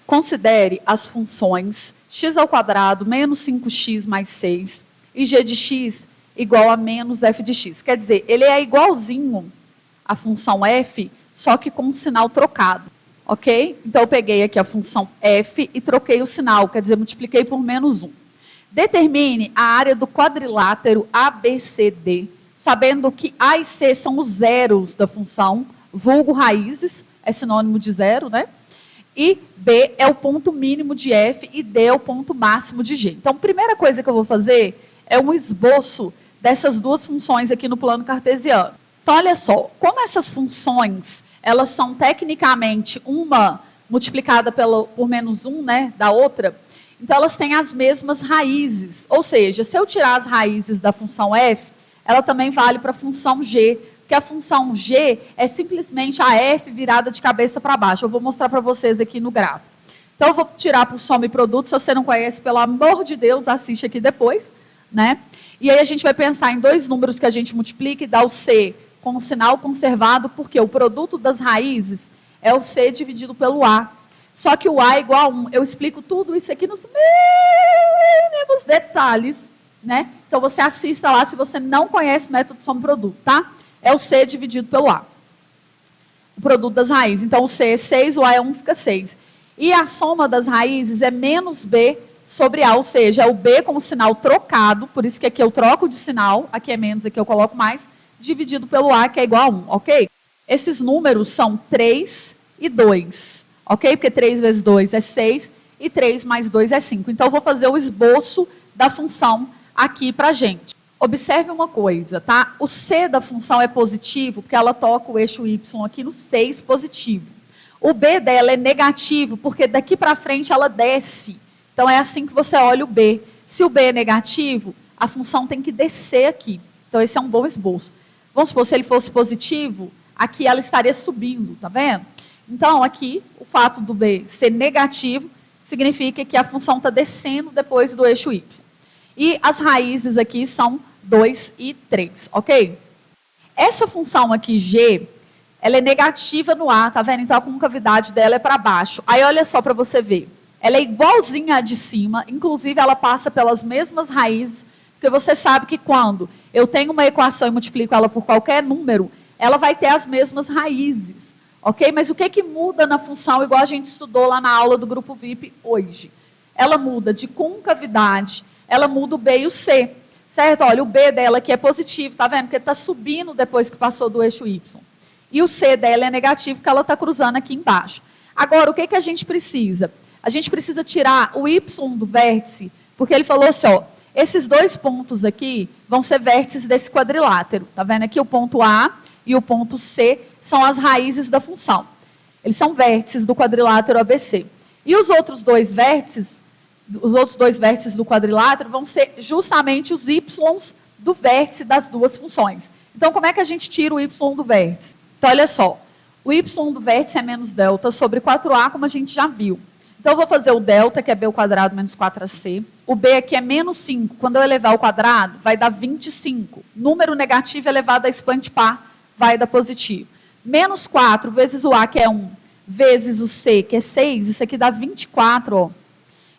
Considere as funções x² menos 5x mais 6 e g de x igual a menos f de x. Quer dizer, ele é igualzinho à função f, só que com um sinal trocado. Ok? Então, eu peguei aqui a função f e troquei o sinal, quer dizer, multipliquei por menos 1. Determine a área do quadrilátero ABCD, sabendo que A e C são os zeros da função, vulgo raízes, é sinônimo de zero, né? E B é o ponto mínimo de f e D é o ponto máximo de g. Então, a primeira coisa que eu vou fazer é um esboço dessas duas funções aqui no plano cartesiano. Então, olha só, como essas funções, elas são tecnicamente uma multiplicada por menos 1, né, da outra, então elas têm as mesmas raízes. Ou seja, se eu tirar as raízes da função f, ela também vale para a função g, porque a função g é simplesmente a f virada de cabeça para baixo. Eu vou mostrar para vocês aqui no gráfico. Então, eu vou tirar para o soma e produto. Se você não conhece, pelo amor de Deus, assiste aqui depois, né? E aí a gente vai pensar em dois números que a gente multiplica e dá o c com o sinal conservado, porque o produto das raízes é o c dividido pelo a. Só que o a é igual a 1. Eu explico tudo isso aqui nos mínimos detalhes, né? Então, você assista lá se você não conhece o método soma e produto, tá? É o c dividido pelo a. O produto das raízes. Então, o c é 6, o a é 1, fica 6. E a soma das raízes é menos b sobre a, ou seja, é o b com o sinal trocado, por isso que aqui eu troco de sinal, aqui é menos, aqui eu coloco mais, dividido pelo a, que é igual a 1, ok? Esses números são 3 e 2, ok? Porque 3 vezes 2 é 6 e 3 mais 2 é 5. Então, eu vou fazer o esboço da função aqui para a gente. Observe uma coisa, tá? O c da função é positivo, porque ela toca o eixo y aqui no 6 positivo. O b dela é negativo, porque daqui para frente ela desce. Então, é assim que você olha o b. Se o b é negativo, a função tem que descer aqui. Então, esse é um bom esboço. Vamos supor, se ele fosse positivo, aqui ela estaria subindo, tá vendo? Então, aqui, o fato do b ser negativo, significa que a função está descendo depois do eixo y. E as raízes aqui são 2 e 3, ok? Essa função aqui, g, ela é negativa no a, tá vendo? Então, a concavidade dela é para baixo. Aí, olha só para você ver. Ela é igualzinha à de cima, inclusive ela passa pelas mesmas raízes, porque você sabe que quando eu tenho uma equação e multiplico ela por qualquer número, ela vai ter as mesmas raízes, ok? Mas o que que muda na função, igual a gente estudou lá na aula do grupo VIP hoje? Ela muda de concavidade, ela muda o b e o c, certo? Olha, o b dela aqui é positivo, tá vendo? Porque está subindo depois que passou do eixo y. E o c dela é negativo, porque ela está cruzando aqui embaixo. Agora, o que que a gente precisa? A gente precisa tirar o y do vértice, porque ele falou assim, ó, esses dois pontos aqui vão ser vértices desse quadrilátero. Tá vendo aqui? O ponto A e o ponto C são as raízes da função. Eles são vértices do quadrilátero ABC. E os outros dois vértices do quadrilátero vão ser justamente os y's do vértice das duas funções. Então, como é que a gente tira o y do vértice? Então, olha só. O y do vértice é menos delta sobre 4a, como a gente já viu. Então, eu vou fazer o delta, que é b ao quadrado menos 4ac. O b aqui é menos 5. Quando eu elevar ao quadrado, vai dar 25. Número negativo elevado a expoente par vai dar positivo. Menos 4 vezes o a, que é 1, vezes o c, que é 6. Isso aqui dá 24, ó.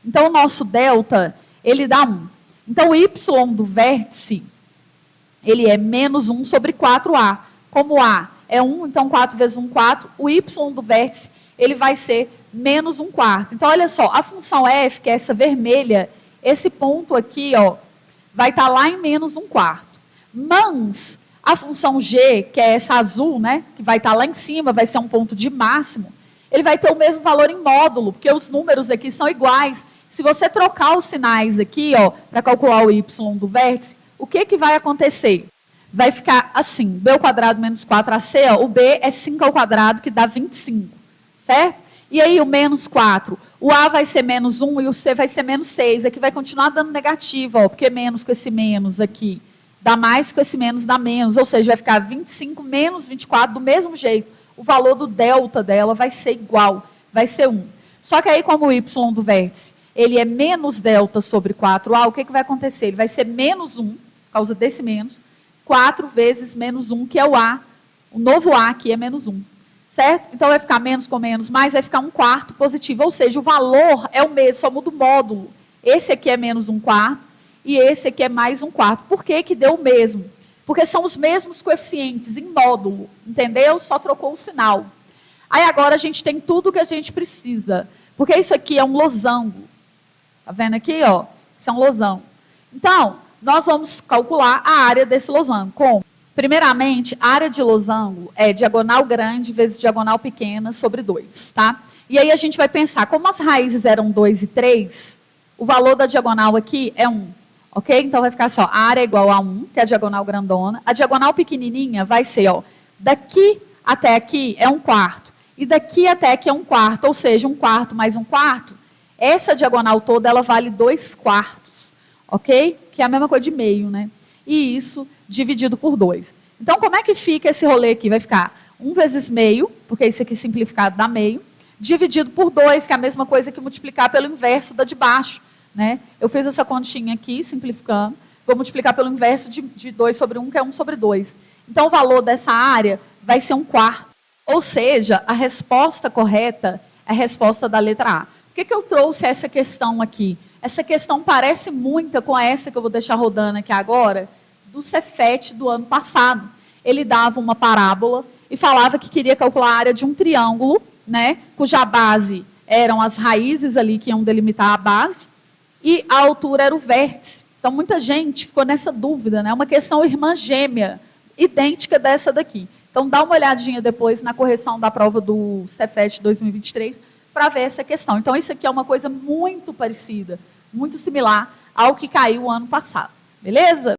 Então, o nosso delta, ele dá 1. Então, o y do vértice, ele é menos 1 sobre 4a. Como a é 1, então 4 vezes 1, 4. O y do vértice, ele vai ser menos 1/4. Então, olha só, a função f, que é essa vermelha, esse ponto aqui, ó, vai estar lá em menos 1/4. Mas a função g, que é essa azul, né, que vai estar lá em cima, vai ser um ponto de máximo, ele vai ter o mesmo valor em módulo, porque os números aqui são iguais. Se você trocar os sinais aqui, ó, para calcular o y do vértice, o que que vai acontecer? Vai ficar assim, b ao quadrado menos 4ac, ó, o b é 5 ao quadrado, que dá 25, certo? E aí o menos 4, o a vai ser menos 1 e o c vai ser menos 6. Aqui vai continuar dando negativo, ó, porque menos com esse menos aqui dá mais, com esse menos dá menos. Ou seja, vai ficar 25 menos 24 do mesmo jeito. O valor do delta dela vai ser igual, vai ser 1. Só que aí, como o y do vértice, ele é menos delta sobre 4a, o que que vai acontecer? Ele vai ser menos 1, por causa desse menos, 4 vezes menos 1, que é o a. O novo a aqui é menos 1. certo? Então vai ficar menos com menos mais, vai ficar 1/4 positivo, ou seja, o valor é o mesmo, só muda o módulo. Esse aqui é menos 1/4 e esse aqui é mais 1/4. Por que que deu o mesmo? Porque são os mesmos coeficientes em módulo, entendeu? Só trocou o sinal. Aí agora a gente tem tudo o que a gente precisa, porque isso aqui é um losango. Tá vendo aqui, ó? Isso é um losango. Então, nós vamos calcular a área desse losango. Como? Primeiramente, a área de losango é diagonal grande vezes diagonal pequena sobre 2, tá? E aí a gente vai pensar, como as raízes eram 2 e 3, o valor da diagonal aqui é 1, ok? Então vai ficar só, a área é igual a 1, que é a diagonal grandona. A diagonal pequenininha vai ser, ó, daqui até aqui é 1/4. E daqui até aqui é 1/4, ou seja, 1/4 mais 1/4, essa diagonal toda, ela vale 2/4, ok? Que é a mesma coisa de meio, né? E isso dividido por 2. Então, como é que fica esse rolê aqui? Vai ficar 1 vezes meio, porque isso aqui simplificado dá meio, dividido por 2, que é a mesma coisa que multiplicar pelo inverso da de baixo, né? Eu fiz essa continha aqui, simplificando, vou multiplicar pelo inverso de 2 sobre 1, que é 1 sobre 2. Então, o valor dessa área vai ser 1/4. Ou seja, a resposta correta é a resposta da letra A. Por que eu trouxe essa questão aqui? Essa questão parece muito com essa que eu vou deixar rodando aqui agora, do Cefet do ano passado. Ele dava uma parábola e falava que queria calcular a área de um triângulo, né, cuja base eram as raízes ali que iam delimitar a base, e a altura era o vértice. Então, muita gente ficou nessa dúvida, né? Uma questão irmã gêmea, idêntica dessa daqui. Então, dá uma olhadinha depois na correção da prova do Cefet 2023 para ver essa questão. Então, isso aqui é uma coisa muito parecida, muito similar ao que caiu o ano passado. Beleza?